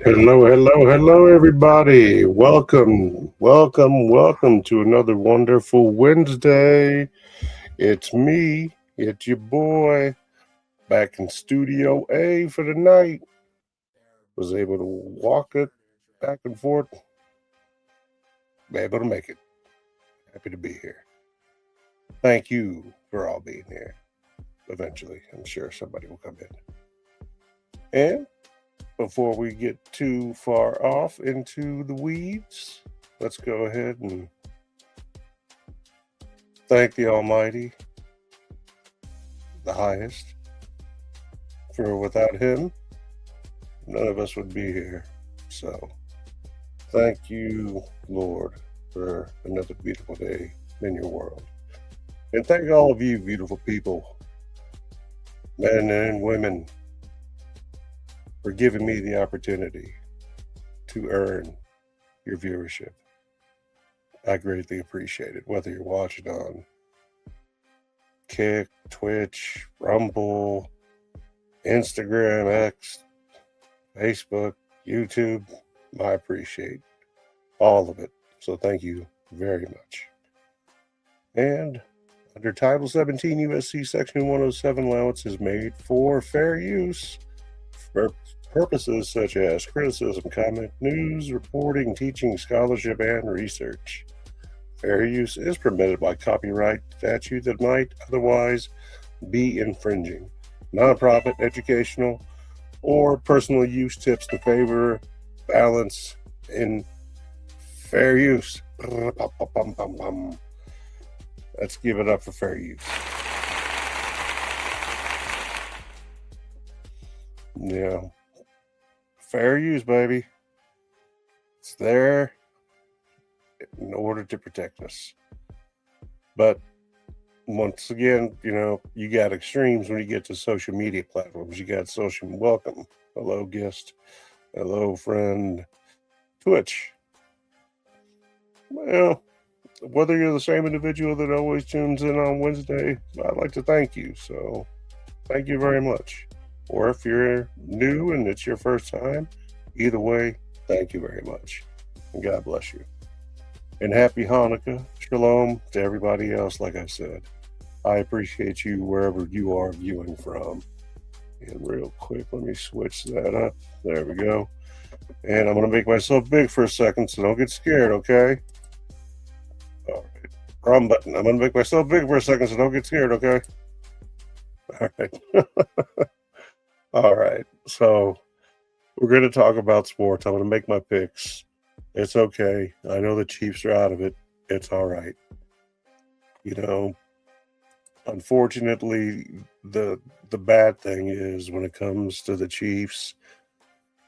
Hello, everybody. Welcome to another wonderful Wednesday. It's me, it's your boy, back in Studio A for the night. Was able to walk it back and forth, able to make it. Happy to be here. Thank you for all being here. Eventually, I'm sure somebody will come in. And before we get too far off into the weeds, let's go ahead and thank the Almighty, the highest, for without him, none of us would be here. So, thank you, Lord, for another beautiful day in your world. And thank all of you, beautiful people, men and women, for giving me the opportunity to earn your viewership. I greatly appreciate it, whether you're watching on Kick, Twitch, Rumble, Instagram, X, Facebook, YouTube. I appreciate all of it. So thank you very much. And under Title 17 USC Section 107, allowance is made for fair use for purposes such as criticism, comment, news, reporting, teaching, scholarship, and research. Fair use is permitted by copyright statute that might otherwise be infringing. Nonprofit, educational, or personal use tips to favor balance in fair use. Let's give it up for fair use. Yeah. Fair use, baby. It's there in order to protect us. But once again, you got extremes when you get to social media platforms. You got social welcome. Hello, guest. Hello, friend. Twitch. Well, whether you're the same individual that always tunes in on Wednesday, I'd like to thank you. So thank you very much. Or if you're new and it's your first time, either way, thank you very much. And God bless you. And happy Hanukkah, Shalom to everybody else, like I said. I appreciate you wherever you are viewing from. And real quick, let me switch that up. There we go. And I'm going to make myself big for a second, so don't get scared, okay? All right. Wrong button. I'm going to make myself big for a second, so don't get scared, okay? All right. All right. So we're going to talk about sports. I'm going to make my picks. It's okay. I know the Chiefs are out of it. It's all right. Unfortunately, the bad thing is when it comes to the Chiefs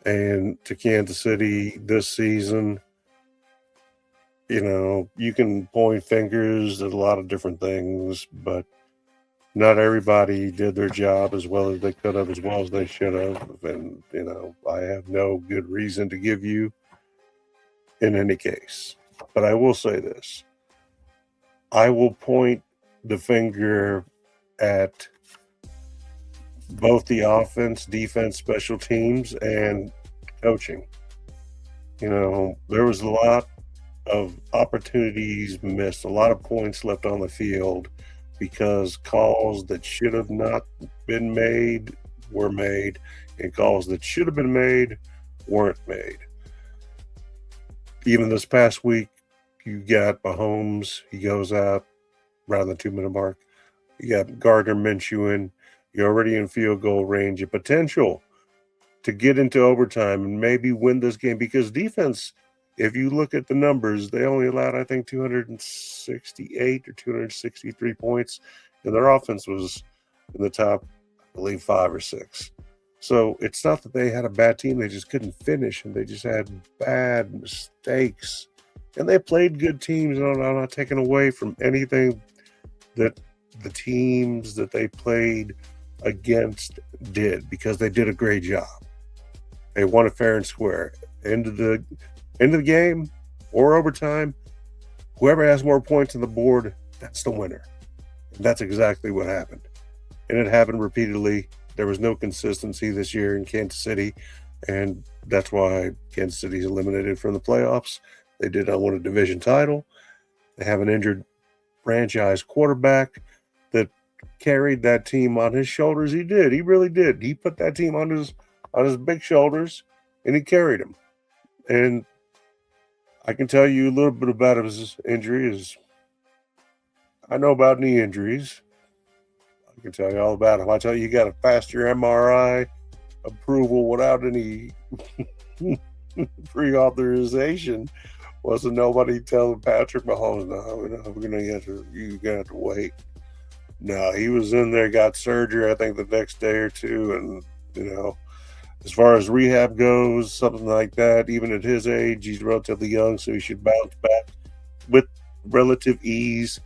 and to Kansas City this season, you can point fingers at a lot of different things, but not everybody did their job as well as they could have, as well as they should have. And, I have no good reason to give you in any case. But I will say this. I will point the finger at both the offense, defense, special teams, and coaching. There was a lot of opportunities missed, a lot of points left on the field because calls that should have not been made were made, and calls that should have been made weren't made. Even this past week, you got Mahomes. He goes out around the 2-minute mark. You got Gardner Minshew in. You're already in field goal range. Your potential to get into overtime and maybe win this game, because defense, if you look at the numbers, they only allowed, I think, 268 or 263 points, and their offense was in the top, I believe, 5 or 6. So it's not that they had a bad team. They just couldn't finish, and they just had bad mistakes. And they played good teams, and I'm not taking away from anything that the teams that they played against did, because they did a great job. They won it fair and square. End of the game or overtime, whoever has more points on the board, that's the winner. And that's exactly what happened. And it happened repeatedly. There was no consistency this year in Kansas City. And that's why Kansas City's eliminated from the playoffs. They did not win a division title. They have an injured franchise quarterback that carried that team on his shoulders. He did. He really did. He put that team on his big shoulders, and he carried them. And I can tell you a little bit about his injuries. I know about knee injuries. I can tell you all about them. I tell you, you got to pass your MRI approval without any pre-authorization. Wasn't nobody telling Patrick Mahomes, no, you're gonna have to wait. No, he was in there, got surgery, I think the next day or two, and as far as rehab goes, something like that, even at his age, he's relatively young, so he should bounce back with relative ease.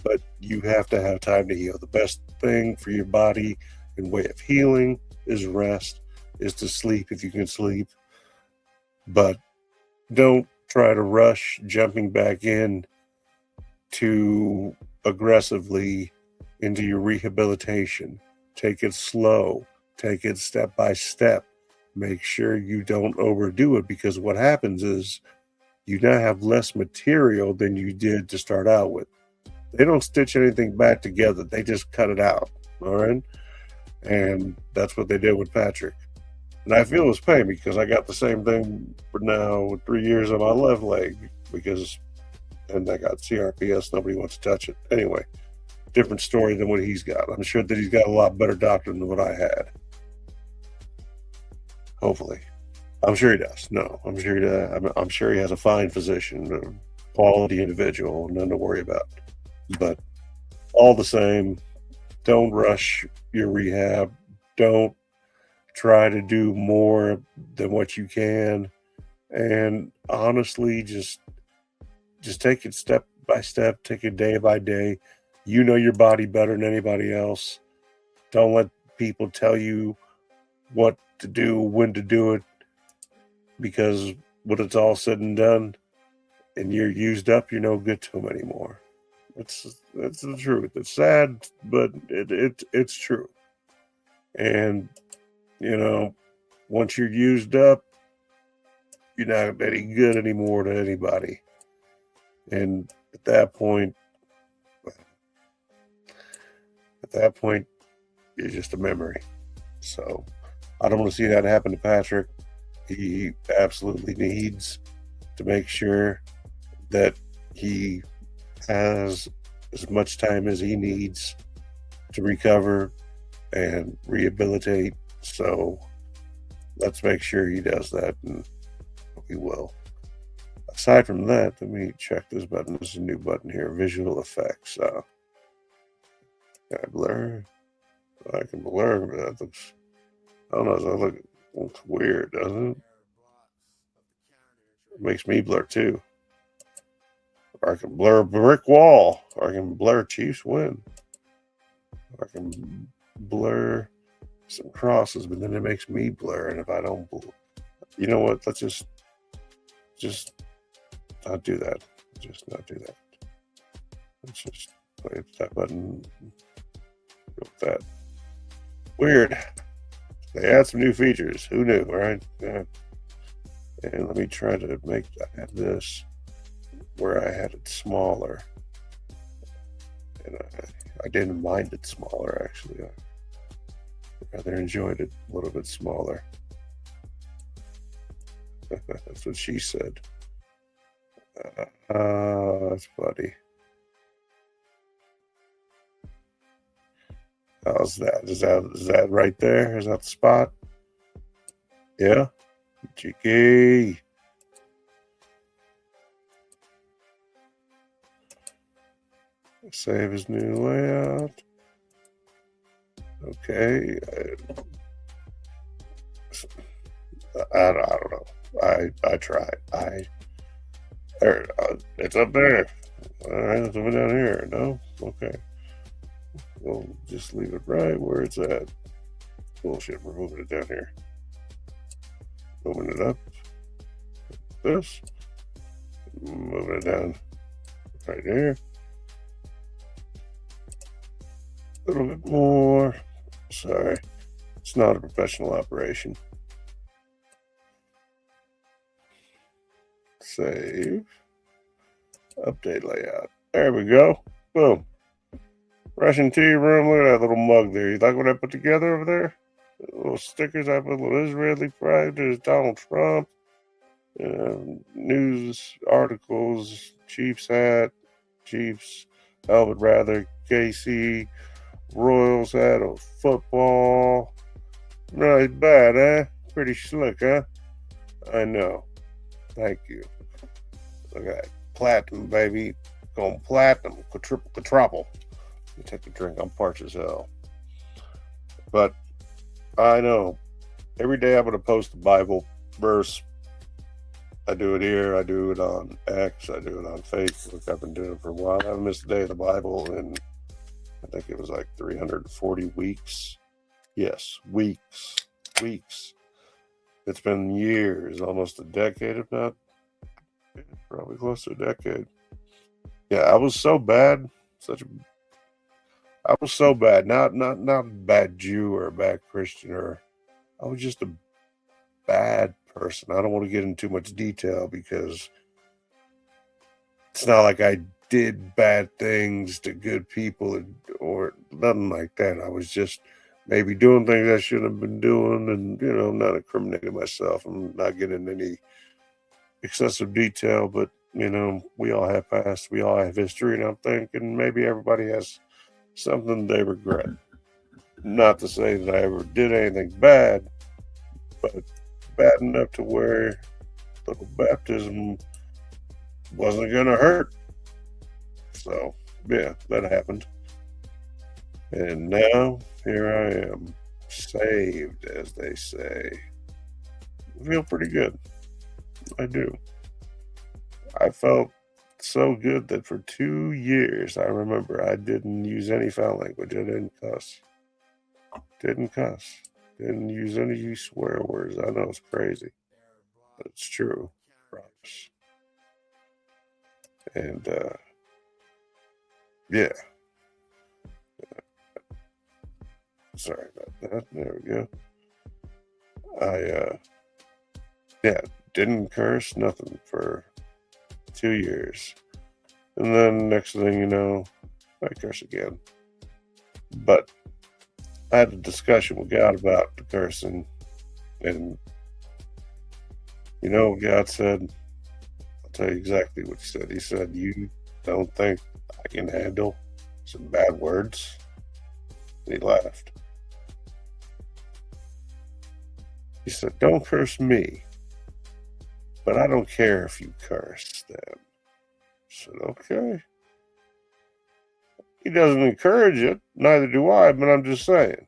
But you have to have time to heal. The best thing for your body and way of healing is rest, is to sleep if you can sleep. But don't try to rush jumping back in too aggressively into your rehabilitation. Take it slow, take it step by step. Make sure you don't overdo it, because what happens is you now have less material than you did to start out with. They don't stitch anything back together, they just cut it out. All right. And that's what they did with Patrick. And I feel his pain because I got the same thing for now 3 years on my left leg and I got CRPS. Nobody wants to touch it. Anyway, different story than what he's got. I'm sure that he's got a lot better doctor than what I had. Hopefully. I'm sure he does. No, I'm sure he does. I'm sure he has a fine physician, a quality individual, none to worry about. But all the same, don't rush your rehab. Don't try to do more than what you can. And honestly, just take it step by step, take it day by day. You know your body better than anybody else. Don't let people tell you what to do, when to do it, because when it's all said and done and you're used up, you're no good to them anymore. That's the truth. It's sad, but it's true. And once you're used up, you're not any good anymore to anybody. And at that point, you're just a memory. So I don't want to see that happen to Patrick. He absolutely needs to make sure that he has as much time as he needs to recover and rehabilitate. So let's make sure he does that, and he will. Aside from that, let me check this button. This is a new button here, visual effects. Can I blur? I can blur, but that looks, I don't know, that looks weird, doesn't it? It makes me blur too. Or I can blur a brick wall, or I can blur Chiefs win. Or I can blur some crosses, but then it makes me blur. And if I don't, you know what? Let's just not do that. Just not do that. Let's just play that button. Go with that. Weird. They add some new features. Who knew, right? Yeah. And let me try to make this where I had it smaller. And I didn't mind it smaller, actually. I rather enjoyed it a little bit smaller. That's what she said. That's funny. How's that? Is that right there? Is that the spot? Yeah. Cheeky. Save his new layout. Okay. I don't know. I tried. It's up there. All right, it's over down here. No? Okay. We'll just leave it right where it's at. Bullshit, we're moving it down here. Moving it up. This. Moving it down right here. A little bit more. Sorry. It's not a professional operation. Save. Update layout. There we go. Boom. Russian tea room. Look at that little mug there. You like what I put together over there? Little stickers. I put little Israeli flag. There's Donald Trump. News articles. Chiefs hat. Chiefs helmet rather. KC. Royals hat. A football. Really bad, eh? Pretty slick, huh? I know. Thank you. Look at that. Platinum, baby. Going platinum. Quadruple. Let me take a drink. I'm parched as hell. But I know. Every day I'm going to post a Bible verse. I do it here. I do it on X. I do it on Facebook. I've been doing it for a while. I haven't missed a day of the Bible in, I think it was like 340 weeks. Yes, weeks. It's been years, almost a decade, if not, probably close to a decade. Yeah, I was so bad. I was so bad. Not a bad Jew or a bad Christian, or I was just a bad person. I don't want to get into too much detail because it's not like I did bad things to good people or nothing like that. I was just maybe doing things I shouldn't have been doing, and I'm not incriminating myself. I'm not getting any excessive detail, but we all have past, we all have history, and I'm thinking maybe everybody has something they regret. Not to say that I ever did anything bad, but bad enough to where little baptism wasn't gonna hurt. So yeah, that happened. And now here I am, saved, as they say. I feel pretty good. I do. I felt so good that for 2 years, I remember I didn't use any foul language. I didn't cuss. Didn't use any swear words. I know it's crazy, but it's true. Promise. And yeah. Sorry about that. There we go. I didn't curse, nothing for 2 years. And then next thing you know, I curse again. But I had a discussion with God about the cursing, and God said, I'll tell you exactly what he said. He said, "You don't think I can handle some bad words?" And he laughed. He said, "Don't curse me, but I don't care if you curse them." I said, "Okay." He doesn't encourage it, neither do I, but I'm just saying.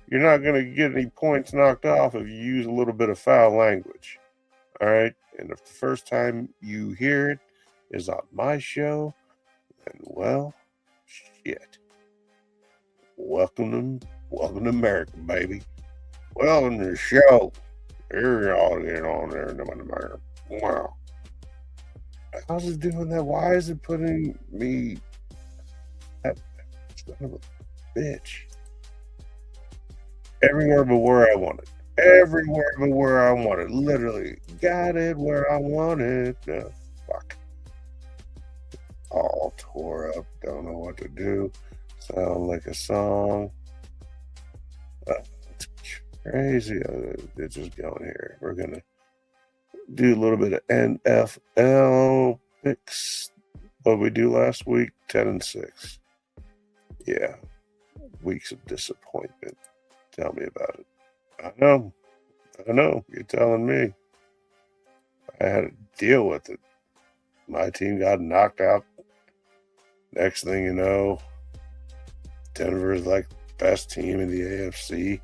You're not going to get any points knocked off if you use a little bit of foul language. All right? And if the first time you hear it is on my show, then, well, shit. Welcome to America, baby. Welcome to the show. Here y'all get on there. Wow. How's it doing that? Why is it putting me... That son of a bitch. Everywhere but where I want it. Everywhere but where I want it. Literally. Got it where I want it. Fuck. All tore up. Don't know what to do. Sound like a song. It's crazy. It's just going here. We're going to do a little bit of NFL picks. What we do last week, 10-6. Yeah. Weeks of disappointment. Tell me about it. I know. You're telling me. I had to deal with it. My team got knocked out. Next thing you know, Denver is like the best team in the AFC.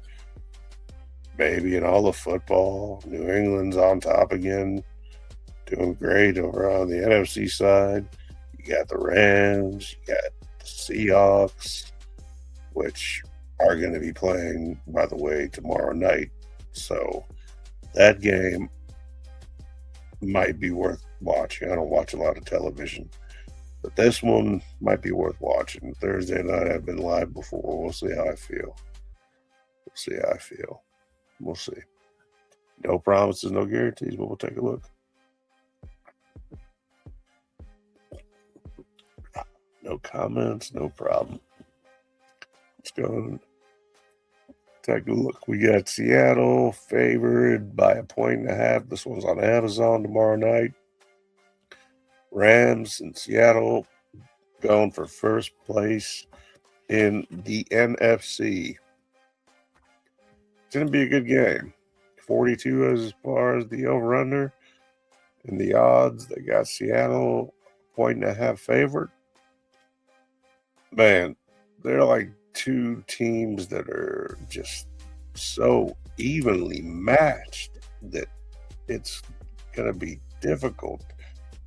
Baby, and all the football. New England's on top again. Doing great over on the NFC side. You got the Rams. You got the Seahawks, which are going to be playing, by the way, tomorrow night. So that game might be worth watching. I don't watch a lot of television, but this one might be worth watching. Thursday night, I've been live before. We'll see how I feel. We'll see. No promises, no guarantees, but we'll take a look. No comments, no problem. Let's go and take a look. We got Seattle favored by 1.5. This one's on Amazon tomorrow night. Rams and Seattle going for first place in the NFC. It's going to be a good game. 42 as far as the over-under. And the odds, they got Seattle 1.5 favorite. Man, they're like two teams that are just so evenly matched that it's going to be difficult.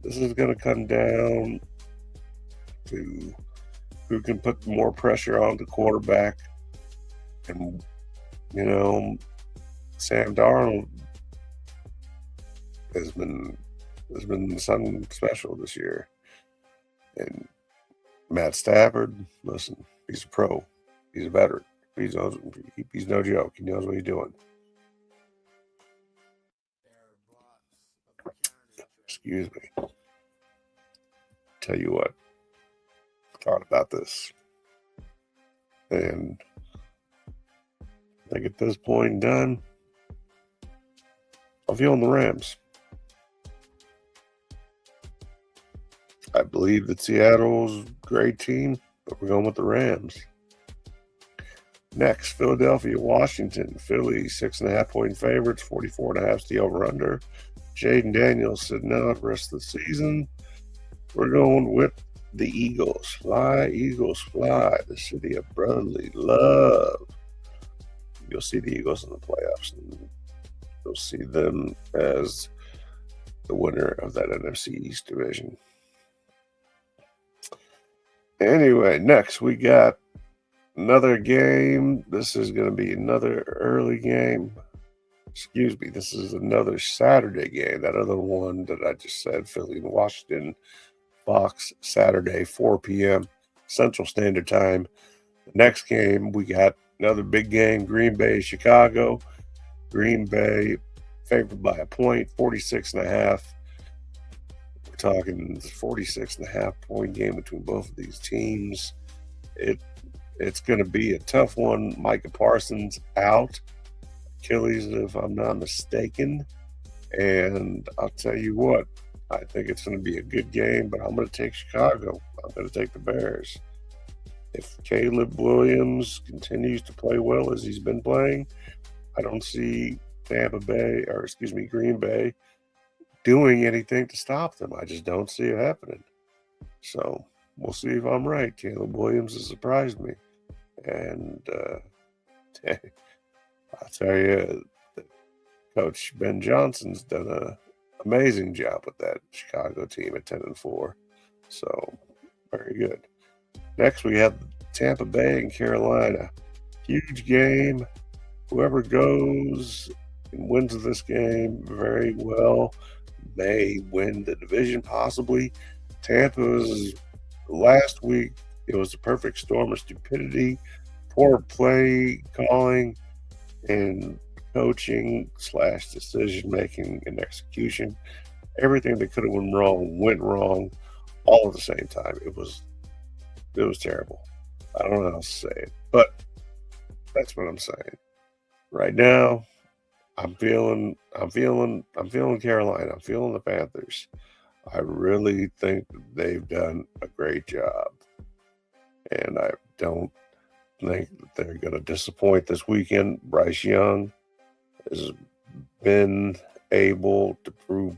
This is going to come down to who can put more pressure on the quarterback. And, you know, Sam Darnold has been something special this year. And Matt Stafford, listen, he's a pro. He's a veteran. He's no joke. He knows what he's doing. Excuse me. Tell you what, I thought about this. And I think at this point done, I'm feeling the Rams. I believe that Seattle's a great team, but we're going with the Rams. Next, Philadelphia, Washington. Philly, 6.5-point favorites, 44.5 is the over-under. Jaden Daniels sitting out the rest of the season. We're going with the Eagles. Fly, Eagles, fly. The city of brotherly love. You'll see the Eagles in the playoffs. And you'll see them as the winner of that NFC East division. Anyway, next we got another game. This is going to be another early game. Excuse me, this is another Saturday game. That other one that I just said, Philly and Washington, Fox, Saturday, 4 p.m. Central Standard Time. The next game, we got another big game, Green Bay, Chicago. Green Bay favored by 1 point, 46.5. We're talking 46.5-point game between both of these teams. It's going to be a tough one. Micah Parsons out. Achilles, if I'm not mistaken. And I'll tell you what, I think it's going to be a good game, but I'm going to take Chicago. I'm going to take the Bears. If Caleb Williams continues to play well as he's been playing, I don't see Green Bay doing anything to stop them. I just don't see it happening. So we'll see if I'm right. Caleb Williams has surprised me. And I'll tell you, Coach Ben Johnson's done an amazing job with that Chicago team at 10-4. So very good. Next, we have Tampa Bay and Carolina. Huge game. Whoever goes and wins this game very well may win the division, possibly. Tampa's last week, it was a perfect storm of stupidity, poor play calling, and coaching / decision making and execution. Everything that could have went wrong all at the same time. It was terrible. I don't know how to say it, but that's what I'm saying. Right now, I'm feeling Carolina. I'm feeling the Panthers. I really think they've done a great job. And I don't think that they're going to disappoint this weekend. Bryce Young has been able to prove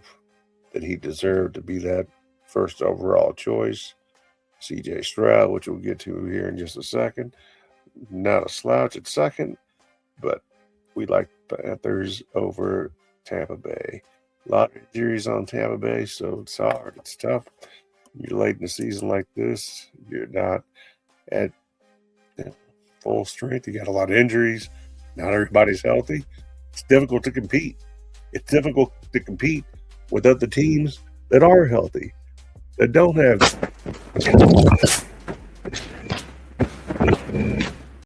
that he deserved to be that first overall choice. C.J. Stroud, which we'll get to here in just a second. Not a slouch at second, but we like Panthers over Tampa Bay. A lot of injuries on Tampa Bay, so it's hard. It's tough. You're late in the season like this. You're not at full strength. You got a lot of injuries. Not everybody's healthy. It's difficult to compete. It's difficult to compete with other teams that are healthy, that don't have